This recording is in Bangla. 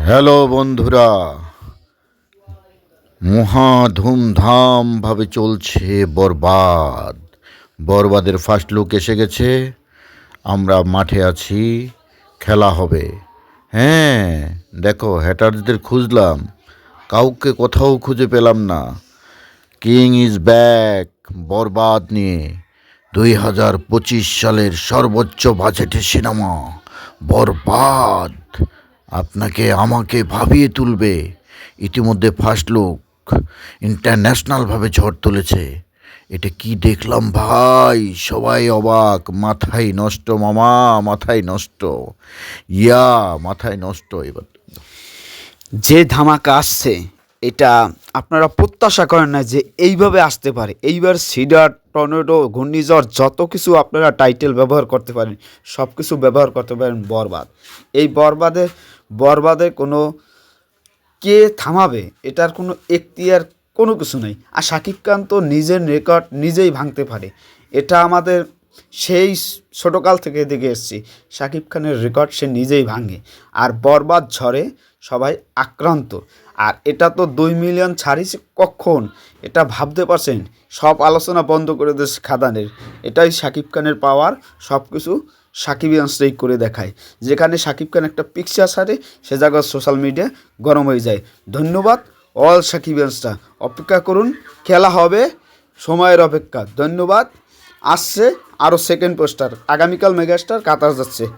হ্যালো বন্ধুরা, মহা ধুমধামভাবে চলছে বরবাদ। বরবাদের ফার্স্ট লুক এসে গেছে। আমরা মাঠে আছি, খেলা হবে। হ্যাঁ, দেখো হ্যাটারদের খুঁজলাম, কাউকে কোথাও খুঁজে পেলাম না। কিং ইজ ব্যাক বরবাদ নিয়ে 2025 সালের সর্বোচ্চ বাজেটের সিনেমা বরবাদ আপনাকে আমাকে ভাবিয়ে তুলবে। ইতিমধ্যে ফার্স্ট লুক ইন্টারন্যাশনালভাবে ঝড় তুলেছে। এটা কি দেখলাম ভাই, সবাই অবাক। মাথায় নষ্ট মামা, মাথায় নষ্ট। মাথায় নষ্ট। এবার যে ধামাকা আসছে এটা আপনারা প্রত্যাশা করেন না যে এইভাবে আসতে পারে। এইবার সিডার, টর্নেডো, ঘূর্ণিঝড় যত কিছু আপনারা টাইটেল ব্যবহার করতে পারেন সব কিছু ব্যবহার করতে পারেন বরবাদ। এই বরবাদে কোনো কে থামাবে এটার কোনো এখতিয়ার কোনো কিছু নেই। আর শাকিব খান তো নিজের রেকর্ড নিজেই ভাঙতে পারে। এটা আমাদের সেই ছোটোকাল থেকে দেখে এসেছি, শাকিব খানের রেকর্ড সে নিজেই ভাঙে। আর বরবাদ ঝড়ে সবাই আক্রান্ত। আর এটা তো 2 মিলিয়ন ছাড়িয়েছে কখন, এটা ভাবতে পারছেন? সব আলোচনা বন্ধ করে দিয়েছে খাদানের। এটাই শাকিব খানের পাওয়ার, সব কিছু সাকিবিয়ান্সরাই করে দেখায়। যেখানে শাকিব খান একটা পিকচার ছাড়ে সে জায়গায় সোশ্যাল মিডিয়া গরম হয়ে যায়। ধন্যবাদ অল সাকিবিয়ান্সরা, অপেক্ষা করুন, খেলা হবে, সময়ের অপেক্ষা। ধন্যবাদ। আসছে আরও সেকেন্ড পোস্টার, আগামীকাল মেগাস্টার কাতার যাচ্ছে।